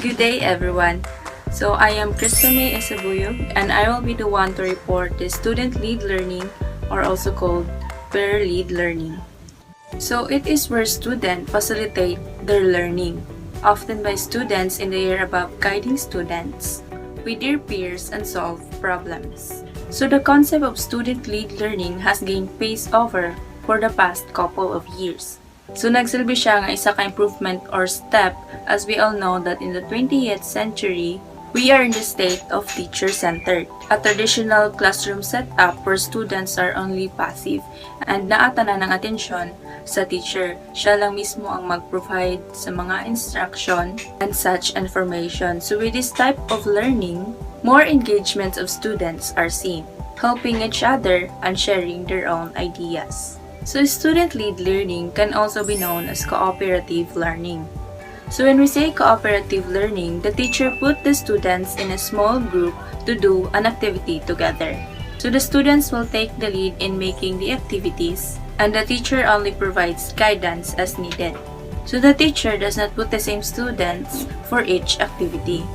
Good day everyone. So I am Krystelle Mae S and I will be the one to report the student lead learning, or also called peer lead learning. So it is where students facilitate their learning, often by students in the year above guiding students with their peers and solve problems. So the concept of student lead learning has gained pace over for the past couple of years. So nagsilbi siya nga isa ka improvement or step, as we all know that in the 20th century, we are in the state of teacher-centered. A traditional classroom setup where students are only passive and naatana ng atensyon sa teacher. Siya lang mismo ang mag-provide sa mga instruction and such information. So with this type of learning, more engagements of students are seen, helping each other and sharing their own ideas. So student-led learning can also be known as cooperative learning. So when we say cooperative learning, the teacher put the students in a small group to do an activity together. So the students will take the lead in making the activities, and the teacher only provides guidance as needed. So the teacher does not put the same students for each activity,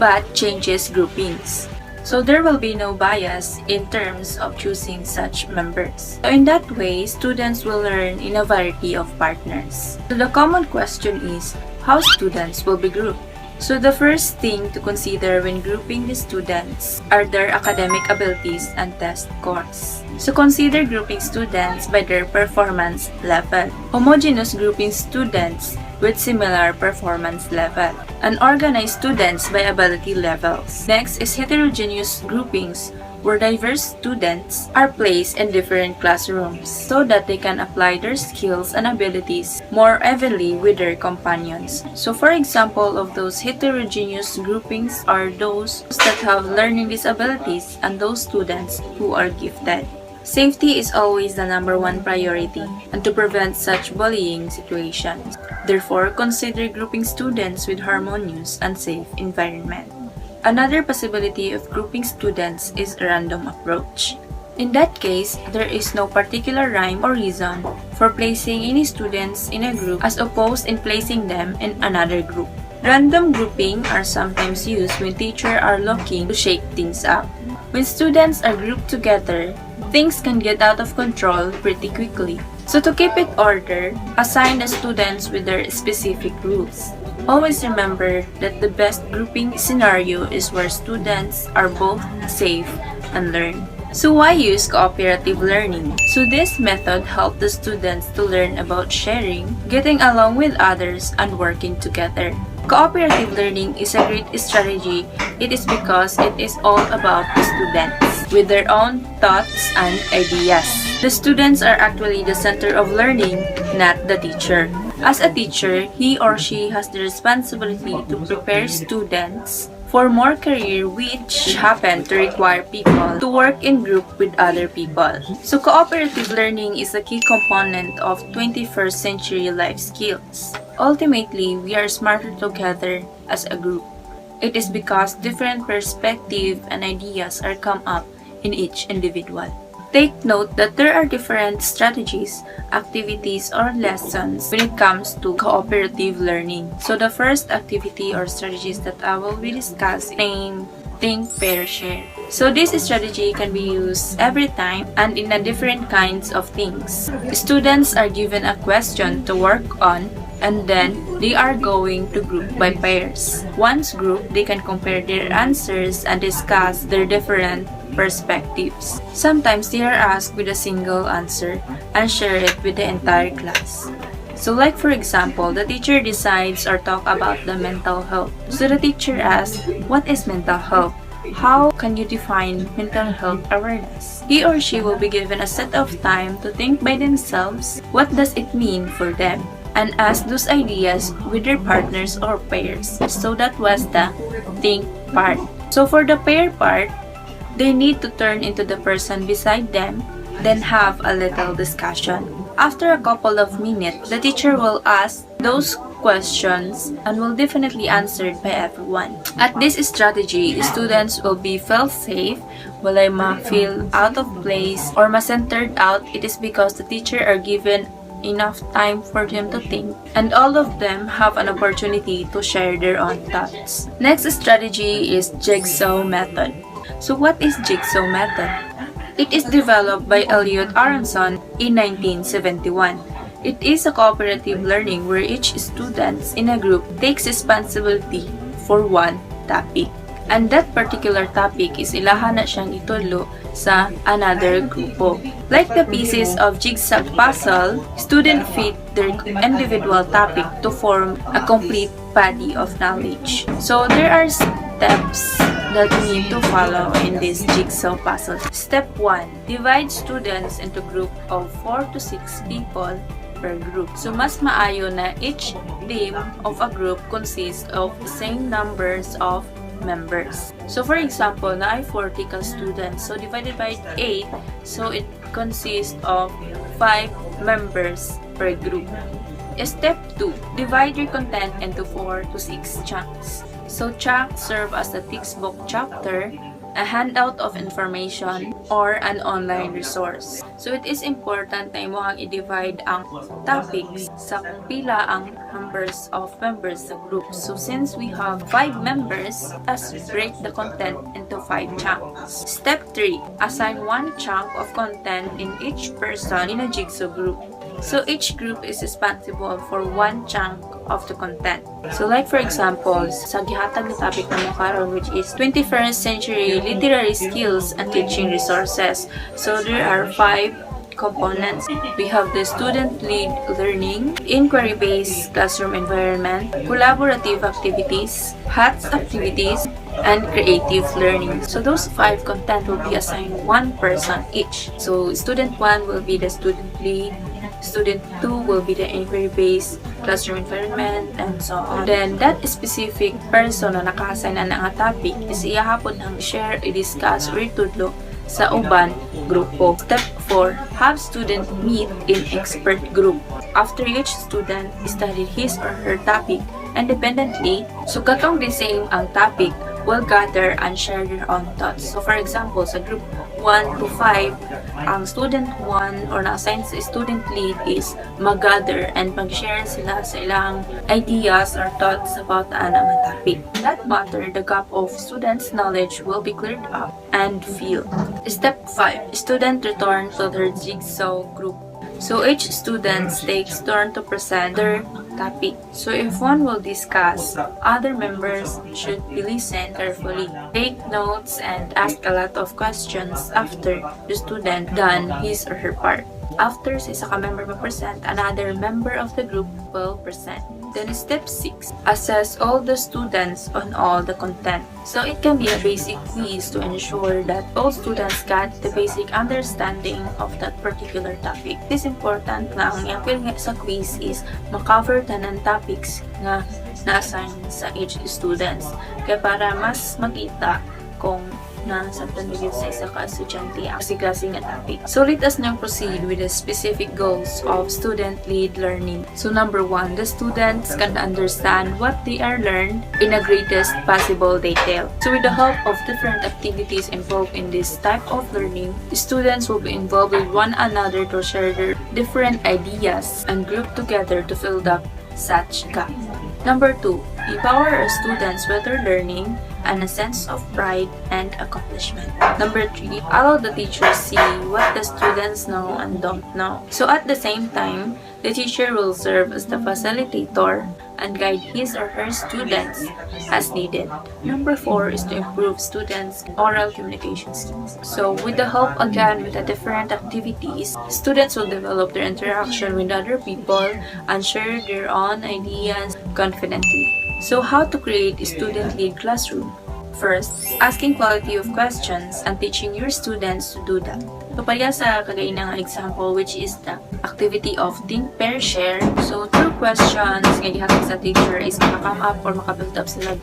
but changes groupings. So there will be no bias in terms of choosing such members. So in that way, students will learn in a variety of partners. So the common question is, how students will be grouped? So the first thing to consider when grouping the students are their academic abilities and test scores. So consider grouping students by their performance level. Homogeneous grouping students with similar performance level. Unorganized students by ability levels. Next is heterogeneous groupings, where diverse students are placed in different classrooms so that they can apply their skills and abilities more evenly with their companions. So for example of those heterogeneous groupings are those that have learning disabilities and those students who are gifted. Safety is always the #1 priority, and to prevent such bullying situations. Therefore, consider grouping students with harmonious and safe environment. Another possibility of grouping students is a random approach. In that case, there is no particular rhyme or reason for placing any students in a group as opposed in placing them in another group. Random grouping are sometimes used when teachers are looking to shake things up. When students are grouped together, things can get out of control pretty quickly. So to keep it ordered, assign the students with their specific rules. Always remember that the best grouping scenario is where students are both safe and learn. So why use cooperative learning? So this method helps the students to learn about sharing, getting along with others, and working together. Cooperative learning is a great strategy. It is because it is all about the students with their own thoughts and ideas. The students are actually the center of learning, not the teacher. As a teacher, he or she has the responsibility to prepare students for more career which happen to require people to work in group with other people. So cooperative learning is a key component of 21st century life skills. Ultimately, we are smarter together as a group. It is because different perspectives and ideas are come up in each individual. Take note that there are different strategies, activities, or lessons when it comes to cooperative learning. So the first activity or strategies that I will be discussing, think, pair, share. So this strategy can be used every time and in a different kinds of things. Students are given a question to work on, and then they are going to group by pairs. Once grouped, they can compare their answers and discuss their different perspectives. Sometimes they are asked with a single answer and share it with the entire class. So like for example, the teacher decides or talk about the mental health. So the teacher asks, what is mental health? How can you define mental health awareness? He or she will be given a set of time to think by themselves what does it mean for them, and ask those ideas with their partners or pairs. So that was the think part. So for the pair part, they need to turn into the person beside them, then have a little discussion. After a couple of minutes, the teacher will ask those questions and will definitely answered by everyone. At this strategy, students will be felt safe, walay ma-feel out of place or ma-centered out. It is because the teacher are given enough time for them to think, and all of them have an opportunity to share their own thoughts. Next strategy is JIGSAW method. So what is JIGSAW method? It is developed by Elliot Aronson in 1971. It is a cooperative learning where each student in a group takes responsibility for one topic. And that particular topic is ilahan na siyang itudlo sa another grupo. Like the pieces of jigsaw puzzle, students fit their individual topic to form a complete body of knowledge. So there are steps that we need to follow in this jigsaw puzzle. Step 1. Divide students into group of 4 to 6 people per group. So mas maayo na each team of a group consists of the same numbers of members. So for example, na ay 40 ka students. So divided by 8, so it consists of 5 members per group. Step 2. Divide your content into 4 to 6 chunks. So chunks serve as a textbook chapter, a handout of information, or an online resource. So it is important na imo ang i-divide ang topics sa kung pila ang numbers of members sa group. So since we have 5 members, let's break the content into 5 chunks. Step 3. Assign one chunk of content in each person in a jigsaw group. So each group is responsible for one chunk of the content. So like for example, sa gihatag na topic na karon, which is 21st century literary skills and teaching resources. So there are 5 components. We have the student-led learning, inquiry-based classroom environment, collaborative activities, HATS activities, and creative learning. So those 5 content will be assigned one person each. So student 1 will be the student lead, student 2 will be the inquiry-based classroom environment, and so on. Then that specific person na naka-assign na nga topic is iyahapon ng share, i-discuss, or itudlo sa uban grupo. Step 4. Have student meet in expert group. After each student studied his or her topic independently, so katong the same ang topic, will gather and share their own thoughts. So for example, sa group 1 to 5, ang student 1 or na-assign sa student lead is mag-gather and mag-share sila sa ilang ideas or thoughts about ang topic. In that matter, the gap of students' knowledge will be cleared up and filled. Step 5. Student return to their jigsaw group. So each student takes turn to present their topic. So if one will discuss, other members should be listen carefully, take notes, and ask a lot of questions after the student done his or her part. After sa isa ka member mag-present, another member of the group will present. Then step 6. Assess all the students on all the content. So it can be a basic quiz to ensure that all students got the basic understanding of that particular topic. It is important na ang i-appeal nga sa quiz is makover tanan topics nga na-assign sa each students. Kaya para mas makita kung nasa tanigid sa isa ka estudyante ang klase nga topic. So let us now proceed with the specific goals of student-led learning. So number 1, the students can understand what they are learned in a greatest possible detail. So with the help of different activities involved in this type of learning, the students will be involved with one another to share their different ideas and group together to fill up such gap. Number 2, empower our students with their learning and a sense of pride and accomplishment. Number 3, allow the teachers see what the students know and don't know. So at the same time, the teacher will serve as the facilitator and guide his or her students as needed. Number 4 is to improve students' oral communication skills. So with the help again with the different activities, students will develop their interaction with other people and share their own ideas confidently. So how to create a student-led classroom? First, asking quality of questions and teaching your students to do that. So paya sa kagay ng example, which is the activity of think, pair, share. So through questions nga gihatag sa teacher is maka-come up or maka-build up sila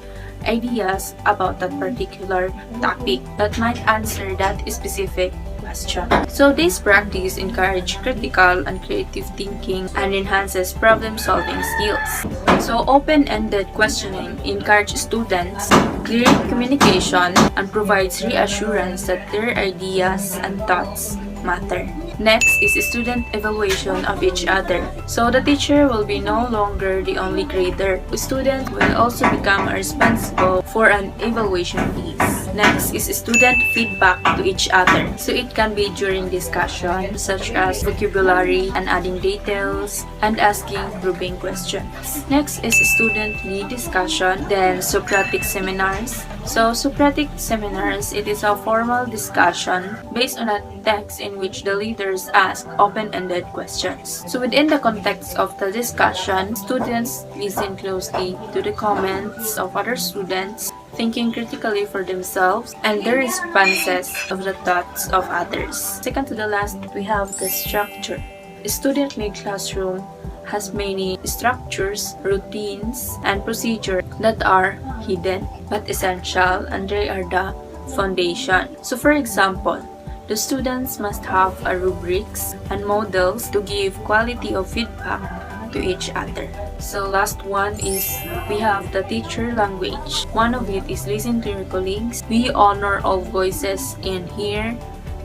ideas about that particular topic that might answer that specific question. So this practice encourages critical and creative thinking and enhances problem-solving skills. So open-ended questioning encourages students clear communication and provides reassurance that their ideas and thoughts matter. Next is student evaluation of each other. So the teacher will be no longer the only grader. Students will also become responsible for an evaluation piece. Next is student feedback to each other. So it can be during discussion such as vocabulary and adding details and asking probing questions. Next is student lead discussion, then Socratic seminars. So Socratic seminars, it is a formal discussion based on a text in which the leaders ask open-ended questions. So within the context of the discussion, students listen closely to the comments of other students, thinking critically for themselves, and the responses of the thoughts of others. Second to the last, we have the structure. A student-led classroom has many structures, routines, and procedures that are hidden but essential, and they are the foundation. So for example, the students must have a rubrics and models to give quality of feedback to each other. So last one is we have the teacher language. One of it is listen to your colleagues. We honor all voices in here.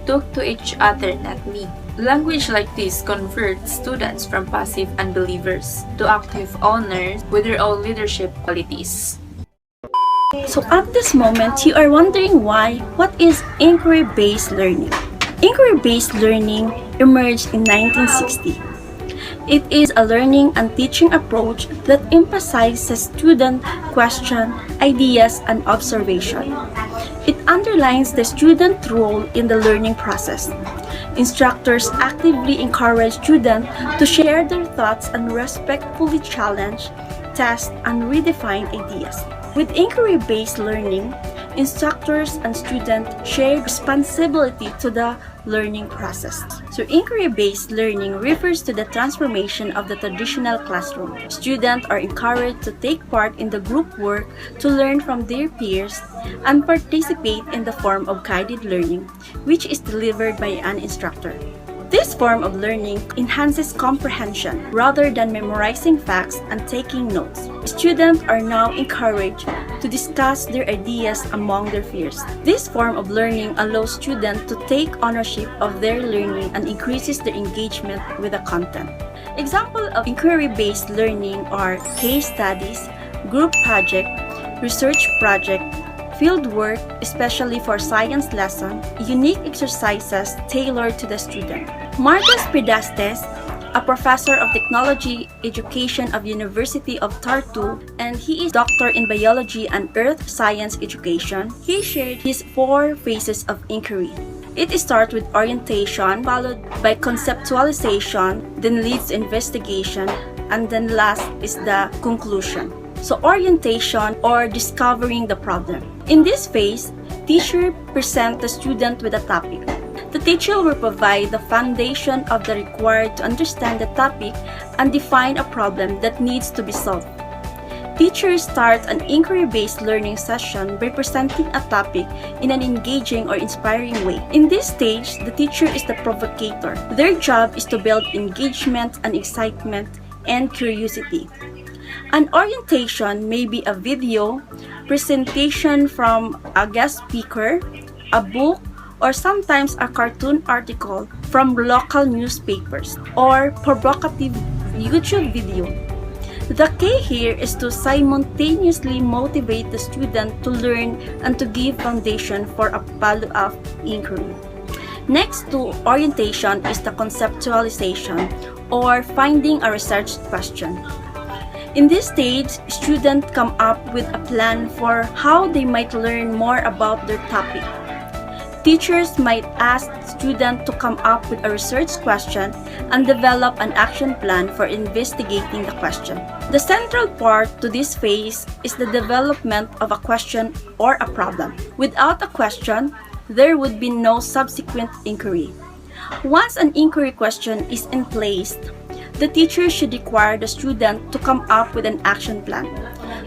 Talk to each other, not me. Language like this converts students from passive unbelievers to active owners with their own leadership qualities. So at this moment, you are wondering what is inquiry-based learning? Inquiry-based learning emerged in 1960. It is a learning and teaching approach that emphasizes student question, ideas, and observation. It underlines the student role in the learning process. Instructors actively encourage students to share their thoughts and respectfully challenge, test, and redefine ideas. With inquiry-based learning, instructors and students share responsibility to the learning process. So inquiry-based learning refers to the transformation of the traditional classroom. Students are encouraged to take part in the group work to learn from their peers and participate in the form of guided learning, which is delivered by an instructor. This form of learning enhances comprehension rather than memorizing facts and taking notes. Students are now encouraged to discuss their ideas among their peers. This form of learning allows students to take ownership of their learning and increases their engagement with the content. Examples of inquiry-based learning are case studies, group project, research project, field work, especially for science lesson, unique exercises tailored to the student. Marcos Predastes, a professor of technology education of University of Tartu, and he is doctor in biology and earth science education. He shared his 4 phases of inquiry. It starts with orientation, followed by conceptualization, then leads to investigation, and then last is the conclusion. So orientation or discovering the problem. In this phase, teacher presents the student with a topic. The teacher will provide the foundation of the required to understand the topic and define a problem that needs to be solved. Teachers start an inquiry-based learning session by presenting a topic in an engaging or inspiring way. In this stage, the teacher is the provocator. Their job is to build engagement and excitement and curiosity. An orientation may be a video, presentation from a guest speaker, a book, or sometimes a cartoon article from local newspapers, or provocative YouTube video. The key here is to simultaneously motivate the student to learn and to give foundation for a follow-up inquiry. Next to orientation is the conceptualization, or finding a research question. In this stage, students come up with a plan for how they might learn more about their topic. Teachers might ask students to come up with a research question and develop an action plan for investigating the question. The central part to this phase is the development of a question or a problem. Without a question, there would be no subsequent inquiry. Once an inquiry question is in place, the teacher should require the student to come up with an action plan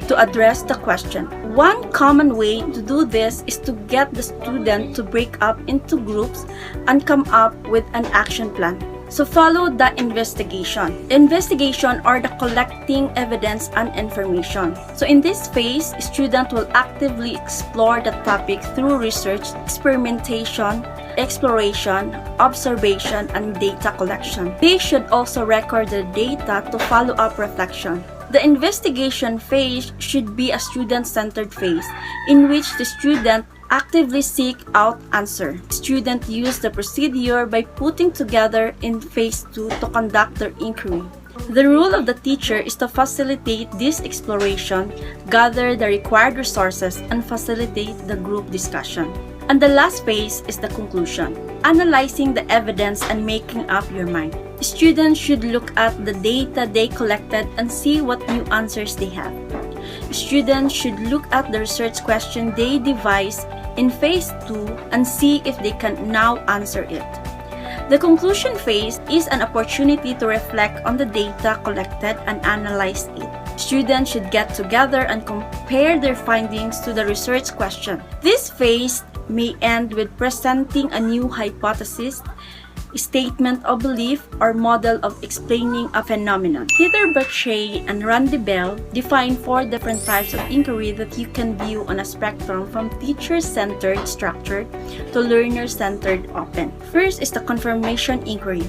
to address the question. One common way to do this is to get the student to break up into groups and come up with an action plan. So follow the investigation. Investigation are the collecting evidence and information. So in this phase, student will actively explore the topic through research, experimentation, exploration, observation, and data collection. They should also record the data to follow up reflection. The investigation phase should be a student-centered phase in which the student actively seek out answer. Students use the procedure by putting together in phase 2 to conduct their inquiry. The role of the teacher is to facilitate this exploration, gather the required resources, and facilitate the group discussion. And the last phase is the conclusion, analyzing the evidence and making up your mind. Students should look at the data they collected and see what new answers they have. Students should look at the research question they devised in phase 2 and see if they can now answer it. The conclusion phase is an opportunity to reflect on the data collected and analyze it. Students should get together and compare their findings to the research question. This phase may end with presenting a new hypothesis, statement of belief, or model of explaining a phenomenon. Peter Bachet and Randy Bell define 4 different types of inquiry that you can view on a spectrum from teacher-centered structured to learner-centered open. First is the confirmation inquiry.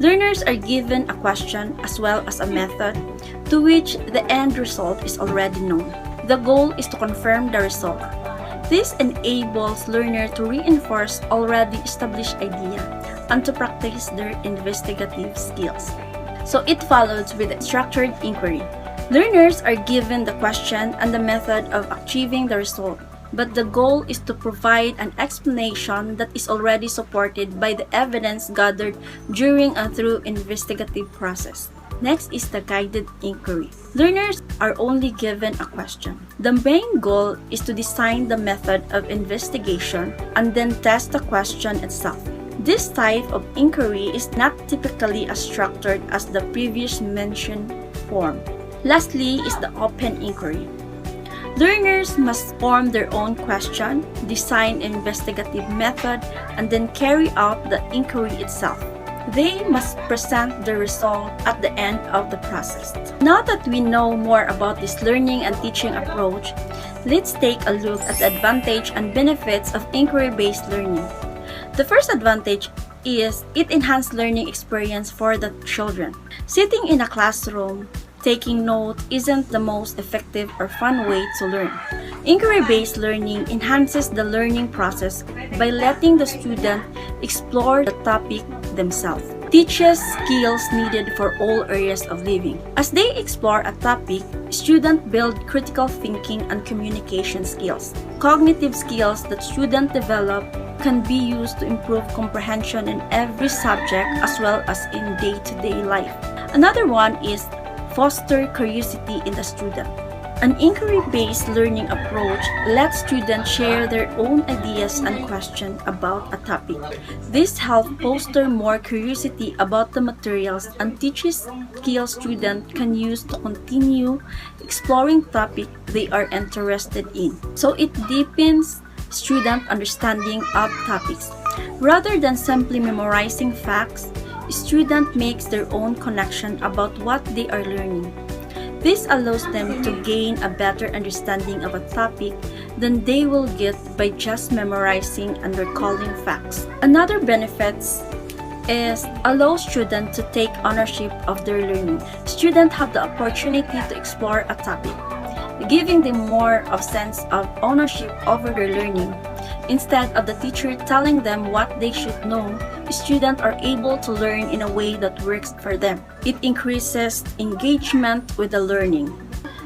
Learners are given a question as well as a method to which the end result is already known. The goal is to confirm the result. This enables learners to reinforce already established idea and to practice their investigative skills. So it follows with structured inquiry. Learners are given the question and the method of achieving the result, but the goal is to provide an explanation that is already supported by the evidence gathered during and through investigative process. Next is the guided inquiry. Learners are only given a question. The main goal is to design the method of investigation and then test the question itself. This type of inquiry is not typically as structured as the previous mentioned form. Lastly is the open inquiry. Learners must form their own question, design an investigative method, and then carry out the inquiry itself. They must present the result at the end of the process. Now that we know more about this learning and teaching approach, let's take a look at the advantage and benefits of inquiry-based learning. The first advantage is it enhances learning experience for the children. Sitting in a classroom, taking notes isn't the most effective or fun way to learn. Inquiry-based learning enhances the learning process by letting the student explore the topic themselves. Teaches skills needed for all areas of living. As they explore a topic, students build critical thinking and communication skills. Cognitive skills that students develop can be used to improve comprehension in every subject as well as in day-to-day life. Another one is foster curiosity in the student. An inquiry-based learning approach lets students share their own ideas and questions about a topic. This helps foster more curiosity about the materials and teaches skills students can use to continue exploring topics they are interested in. So it deepens student understanding of topics. Rather than simply memorizing facts, student makes their own connection about what they are learning. This allows them to gain a better understanding of a topic than they will get by just memorizing and recalling facts. Another benefit is allow students to take ownership of their learning. Students have the opportunity to explore a topic, giving them more of sense of ownership over their learning. Instead of the teacher telling them what they should know, students are able to learn in a way that works for them. It increases engagement with the learning.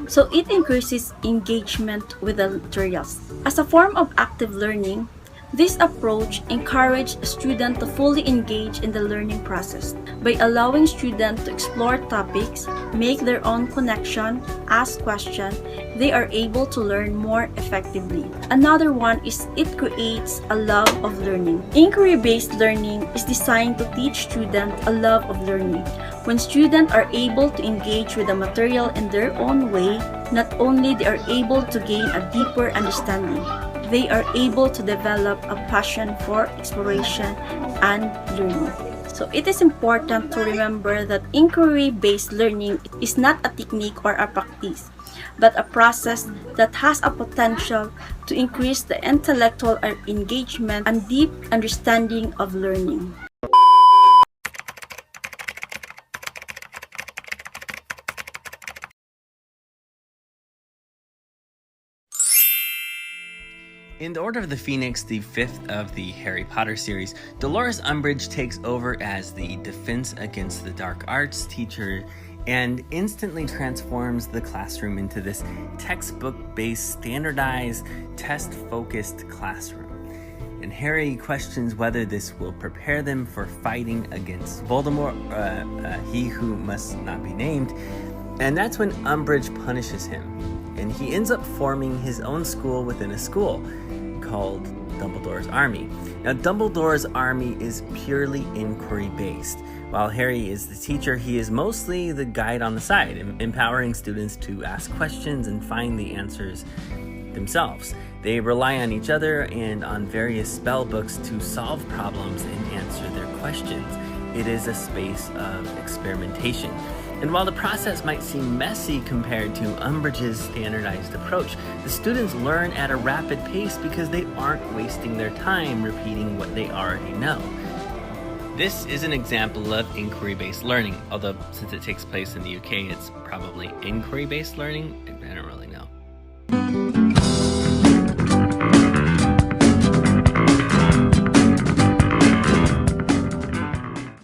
So it increases engagement with the materials. As a form of active learning, this approach encourages students to fully engage in the learning process. By allowing students to explore topics, make their own connection, ask questions, they are able to learn more effectively. Another one is it creates a love of learning. Inquiry-based learning is designed to teach students a love of learning. When students are able to engage with the material in their own way, not only they are able to gain a deeper understanding, they are able to develop a passion for exploration and learning. So it is important to remember that inquiry-based learning is not a technique or a practice, but a process that has a potential to increase the intellectual engagement and deep understanding of learning. In the Order of the Phoenix, the fifth of the Harry Potter series, Dolores Umbridge takes over as the Defense Against the Dark Arts teacher and instantly transforms the classroom into this textbook-based, standardized, test-focused classroom. And Harry questions whether this will prepare them for fighting against Voldemort, he who must not be named, and that's when Umbridge punishes him. And he ends up forming his own school within a school called Dumbledore's Army. Now, Dumbledore's Army is purely inquiry-based. While Harry is the teacher, he is mostly the guide on the side, empowering students to ask questions and find the answers themselves. They rely on each other and on various spell books to solve problems and answer their questions. It is a space of experimentation. And while the process might seem messy compared to Umbridge's standardized approach, the students learn at a rapid pace because they aren't wasting their time repeating what they already know. This is an example of inquiry-based learning, although since it takes place in the UK, it's probably inquiry-based learning. I don't really know.